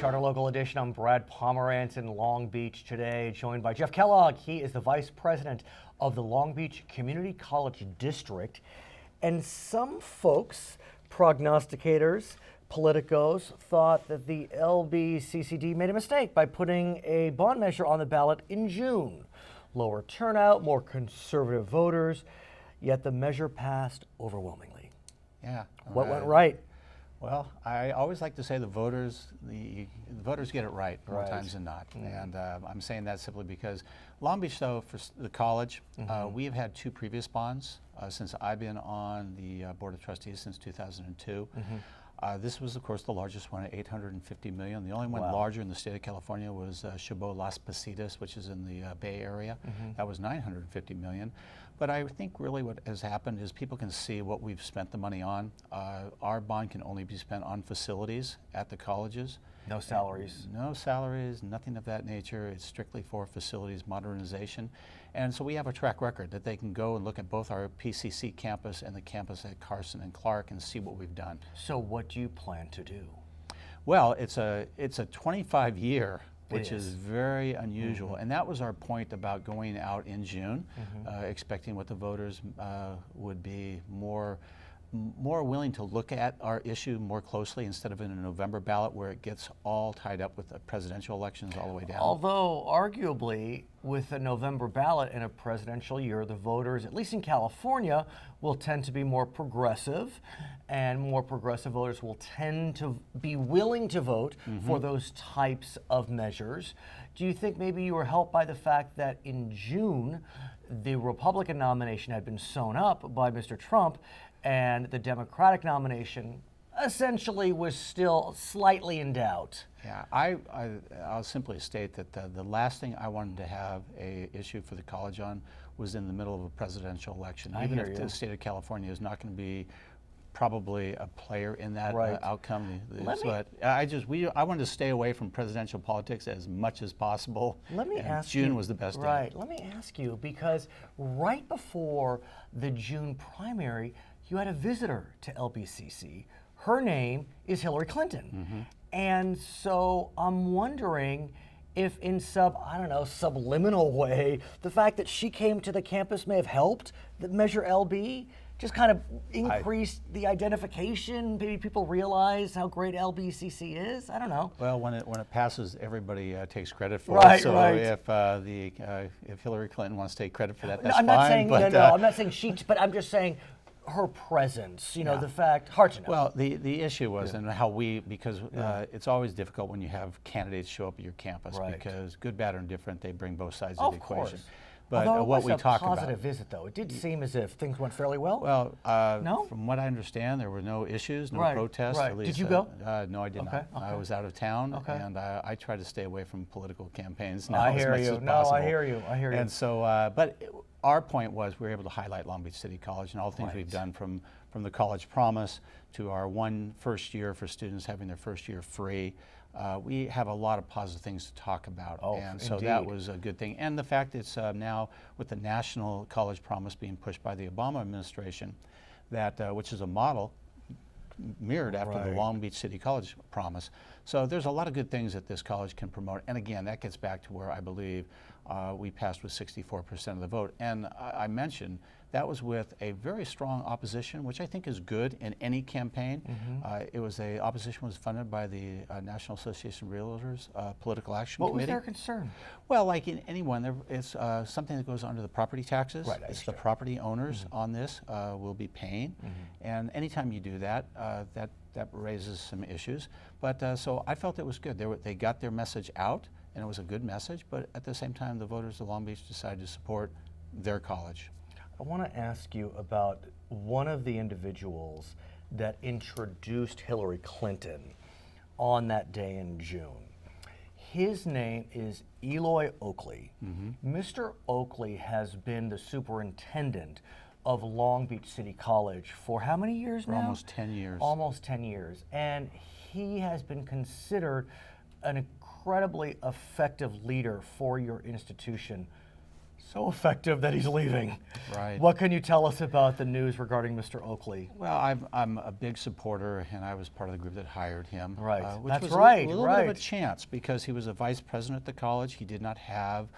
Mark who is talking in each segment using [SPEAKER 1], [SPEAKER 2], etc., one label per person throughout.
[SPEAKER 1] Charter Local Edition. I'm Brad Pomerance in Long Beach today, joined by Jeff Kellogg. He is the Vice President of the Long Beach Community College District. And some folks, prognosticators, politicos, thought that the LBCCD made a mistake by putting a bond measure on the ballot in June. Lower turnout, more conservative voters, yet the measure passed overwhelmingly.
[SPEAKER 2] Yeah.
[SPEAKER 1] What went right?
[SPEAKER 2] Well, I always like to say the voters get it right more times than not. And I'm saying that simply because Long Beach, though, for the college, we have had two previous bonds since I've been on the Board of Trustees since 2002. This was, of course, the largest one at $850 million. The only one larger in the state of California was Chabot Las Positas, which is in the Bay Area. That was $950 million. But I think really what has happened is people can see what we've spent the money on. Our bond can only be spent on facilities at the colleges.
[SPEAKER 1] No salaries.
[SPEAKER 2] No salaries, nothing of that nature. It's strictly for facilities modernization. And so we have a track record that they can go and look at both our PCC campus and the campus at Carson and Clark and see what we've done.
[SPEAKER 1] So what do you plan to do?
[SPEAKER 2] Well, it's a 25-year, which is very unusual. And that was our point about going out in June, expecting what the voters would be more willing to look at our issue more closely instead of in a November ballot where it gets all tied up with the presidential elections all the way down.
[SPEAKER 1] Although, arguably, with a November ballot in a presidential year, the voters, at least in California, will tend to be more progressive, and more progressive voters will tend to be willing to vote for those types of measures. Do you think maybe you were helped by the fact that in June, the Republican nomination had been sewn up by Mr. Trump, and the Democratic nomination essentially was still slightly in doubt?
[SPEAKER 2] Yeah, I'll simply state that the last thing I wanted to have a issue for the college on was in the middle of a prepresidential election. Even if the state of California is not going to be probably a player in that outcome. But I wanted to stay away from presidential politics as much as possible.
[SPEAKER 1] Let me ask
[SPEAKER 2] June
[SPEAKER 1] you,
[SPEAKER 2] was the best day.
[SPEAKER 1] Right. Let me ask you, because right before the June primary, you had a visitor to LBCC. Her name is Hillary Clinton. And so I'm wondering if in subliminal way, the fact that she came to the campus may have helped the Measure LB, just kind of increased the identification. Maybe people realize how great LBCC is. I don't know.
[SPEAKER 2] Well, when it passes, everybody takes credit for it. So if Hillary Clinton wants to take credit for that, that's
[SPEAKER 1] I'm
[SPEAKER 2] fine.
[SPEAKER 1] Not saying, I'm not saying she, but I'm just saying her presence, the fact, hard to know.
[SPEAKER 2] Well, the issue was, and how because it's always difficult when you have candidates show up at your campus, because good, bad, or indifferent, they bring both sides of the equation. But
[SPEAKER 1] although
[SPEAKER 2] what we talk about,
[SPEAKER 1] it was a positive visit, though. It did seem as if things went fairly well.
[SPEAKER 2] Well, from what I understand, there were no issues, no protests. At least,
[SPEAKER 1] did you go?
[SPEAKER 2] No, I did not. I was out of town, and I try to stay away from political campaigns now
[SPEAKER 1] I
[SPEAKER 2] as
[SPEAKER 1] hear
[SPEAKER 2] much
[SPEAKER 1] you.
[SPEAKER 2] as possible.
[SPEAKER 1] I hear you.
[SPEAKER 2] And so, but our point was we were able to highlight Long Beach City College and all the things we've done from the college promise to our first year for students having their first year free. We have a lot of positive things to talk about, and so that was a good thing. And the fact it's now with the national college promise being pushed by the Obama administration, that which is a model mirrored after the Long Beach City College promise. So there's a lot of good things that this college can promote. And again, that gets back to where I believe we passed with 64% of the vote. And I mentioned that was with a very strong opposition, which I think is good in any campaign. Opposition was funded by the National Association of Realtors Political Action Committee.
[SPEAKER 1] What was their concern?
[SPEAKER 2] Well, like in anyone, it's something that goes under the property taxes. It's the property owners on this will be paying. And anytime you do that, that raises some issues. But so I felt it was good. They got their message out, and it was a good message. But at the same time, the voters of Long Beach decided to support their college.
[SPEAKER 1] I want to ask you about one of the individuals that introduced Hillary Clinton on that day in June. His name is Eloy Oakley. Mr. Oakley has been the superintendent of Long Beach City College for how many years now?
[SPEAKER 2] Almost 10 years.
[SPEAKER 1] Almost 10 years. And he has been considered an incredibly effective leader for your institution. So effective that he's leaving.
[SPEAKER 2] Right.
[SPEAKER 1] What can you tell us about the news regarding Mr. Oakley?
[SPEAKER 2] Well, I'm a big supporter, and I was part of the group that hired him.
[SPEAKER 1] Right.
[SPEAKER 2] Which
[SPEAKER 1] That's
[SPEAKER 2] was
[SPEAKER 1] right,
[SPEAKER 2] a little
[SPEAKER 1] right.
[SPEAKER 2] bit of a chance because he was a vice president at the college. He did not have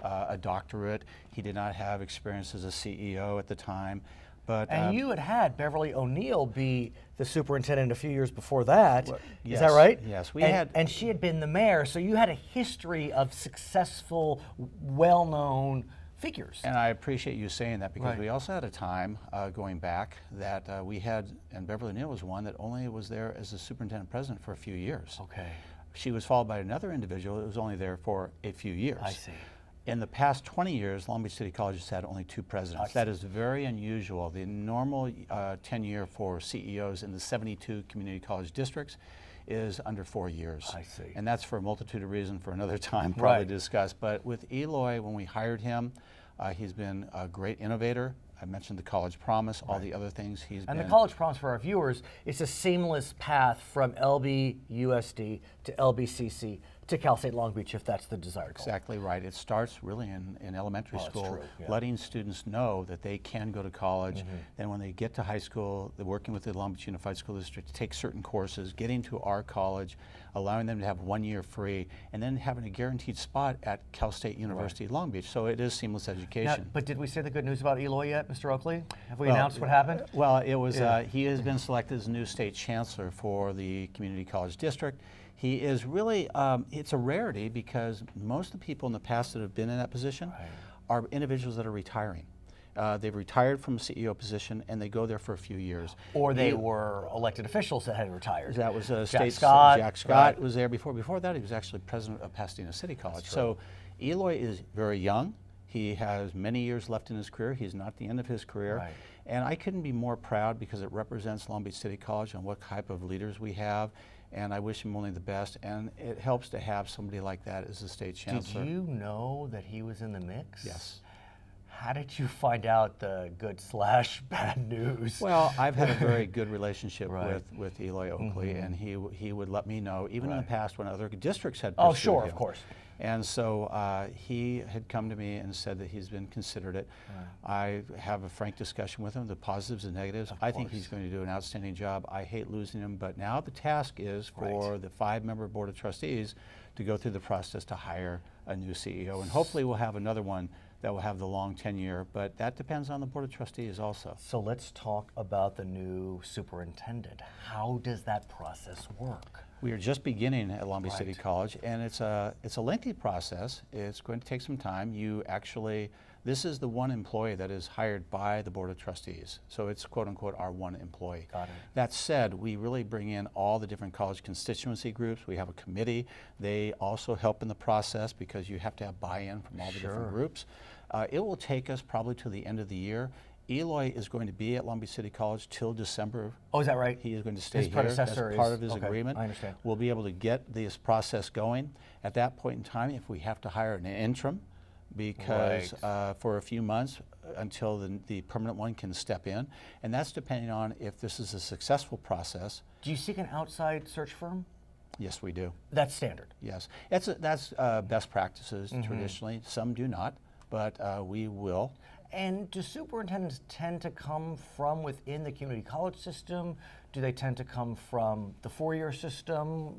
[SPEAKER 2] a doctorate. He did not have experience as a CEO at the time. But
[SPEAKER 1] And you had Beverly O'Neill be the superintendent a few years before that.
[SPEAKER 2] Well,
[SPEAKER 1] Is that
[SPEAKER 2] yes,
[SPEAKER 1] right?
[SPEAKER 2] yes,
[SPEAKER 1] and she had been the mayor, so you had a history of successful, well-known figures.
[SPEAKER 2] And I appreciate you saying that because
[SPEAKER 1] Right.
[SPEAKER 2] we also had a time going back that we had, and Beverly O'Neill was one that only was there as the superintendent president for a few years.
[SPEAKER 1] Okay.
[SPEAKER 2] She was followed by another individual that was only there for a few years.
[SPEAKER 1] I see.
[SPEAKER 2] In the past 20 years, Long Beach City College has had only 2 presidents. That is very unusual. The normal tenure for CEOs in the 72 community college districts is under 4 years.
[SPEAKER 1] I see.
[SPEAKER 2] And that's for a multitude of reasons for another time probably
[SPEAKER 1] Right.
[SPEAKER 2] to discuss. But with Eloy, when we hired him, he's been a great innovator. I mentioned the College Promise, all the other things he's
[SPEAKER 1] And
[SPEAKER 2] been.
[SPEAKER 1] the College Promise for our viewers, it's a seamless path from LBUSD to LBCC to Cal State Long Beach if that's the desired goal.
[SPEAKER 2] Exactly right. It starts really in elementary
[SPEAKER 1] That's
[SPEAKER 2] school,
[SPEAKER 1] true, yeah.
[SPEAKER 2] letting students know that they can go to college. Then when they get to high school, they're working with the Long Beach Unified School District to take certain courses, getting to our college, allowing them to have 1 year free, and then having a guaranteed spot at Cal State University Long Beach. So it is seamless
[SPEAKER 1] Now,
[SPEAKER 2] education.
[SPEAKER 1] but did we say the good news about Eloy yet, Mr. Oakley? Have we
[SPEAKER 2] Well,
[SPEAKER 1] announced what happened?
[SPEAKER 2] Well, it was.
[SPEAKER 1] Yeah.
[SPEAKER 2] He has been selected as new state chancellor for the community college district. He is really. It's a rarity because most of the people in the past that have been in that position are individuals that are retiring. They've retired from a CEO position and they go there for a few years.
[SPEAKER 1] Or they were elected officials that had retired.
[SPEAKER 2] That was a
[SPEAKER 1] Jack
[SPEAKER 2] state.
[SPEAKER 1] Scott.
[SPEAKER 2] Jack Scott was there before. Before that, he was actually president of Pasadena City College. So, Eloy is very young. He has many years left in his career. He's not at the end of his career.
[SPEAKER 1] Right.
[SPEAKER 2] And I couldn't be more proud because it represents Long Beach City College and what type of leaders we have. And I wish him only the best. And it helps to have somebody like that as the state chancellor.
[SPEAKER 1] Did you know that he was in the mix?
[SPEAKER 2] Yes.
[SPEAKER 1] How did you find out the good/bad news?
[SPEAKER 2] Well, I've had a very good relationship
[SPEAKER 1] Right.
[SPEAKER 2] with Eloy Oakley, and he would let me know, even in the past when other districts had
[SPEAKER 1] Oh,
[SPEAKER 2] pursued
[SPEAKER 1] sure,
[SPEAKER 2] him.
[SPEAKER 1] of course.
[SPEAKER 2] And so he had come to me and said that he's been considered it. I have a frank discussion with him, the positives and negatives. I think he's going to do an outstanding job. I hate losing him, but now the task is for the 5-member board of trustees to go through the process to hire a new CEO, and hopefully we'll have another one that will have the long tenure, but that depends on the Board of Trustees also.
[SPEAKER 1] So let's talk about the new superintendent. How does that process work?
[SPEAKER 2] We are just beginning at Long Beach City College, and it's a lengthy process. It's going to take some time. This is the one employee that is hired by the Board of Trustees. So it's quote unquote our one employee.
[SPEAKER 1] Got it.
[SPEAKER 2] That said, we really bring in all the different college constituency groups. We have a committee. They also help in the process because you have to have buy-in from all the different groups. It will take us probably to the end of the year. Eloy is going to be at Long Beach City College till December.
[SPEAKER 1] Oh, is that right?
[SPEAKER 2] He is going to stay
[SPEAKER 1] His
[SPEAKER 2] here.
[SPEAKER 1] predecessor
[SPEAKER 2] That's part
[SPEAKER 1] is-
[SPEAKER 2] of his
[SPEAKER 1] okay,
[SPEAKER 2] agreement.
[SPEAKER 1] I understand.
[SPEAKER 2] We'll be able to get this process going. At that point in time, if we have to hire an interim, because for a few months until the permanent one can step in, and that's depending on if this is a successful process.
[SPEAKER 1] Do you seek an outside search firm?
[SPEAKER 2] Yes, we do.
[SPEAKER 1] That's standard.
[SPEAKER 2] Yes, that's best practices traditionally. Some do not, but we will.
[SPEAKER 1] And do superintendents tend to come from within the community college system? Do they tend to come from the four-year system?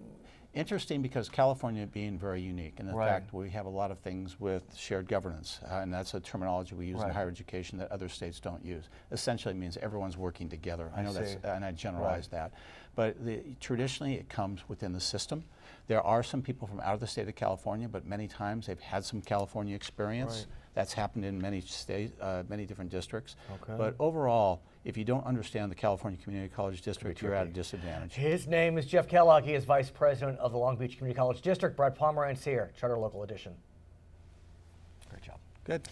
[SPEAKER 2] Interesting because California being very unique, and in
[SPEAKER 1] Right.
[SPEAKER 2] fact we have a lot of things with shared governance, and that's a terminology we use in
[SPEAKER 1] Right.
[SPEAKER 2] higher education that other states don't use. Essentially it means everyone's working together. I know that's,
[SPEAKER 1] see.
[SPEAKER 2] and I generalize that, but traditionally it comes within the system. There are some people from out of the state of California, but many times they've had some California experience.
[SPEAKER 1] Right.
[SPEAKER 2] That's happened in many states, many different districts.
[SPEAKER 1] Okay.
[SPEAKER 2] But overall, if you don't understand the California Community College District, you're at a disadvantage.
[SPEAKER 1] His name is Jeff Kellogg. He is Vice President of the Long Beach Community College District. Brad Pomerance here, Charter Local Edition. Great job.
[SPEAKER 2] Good.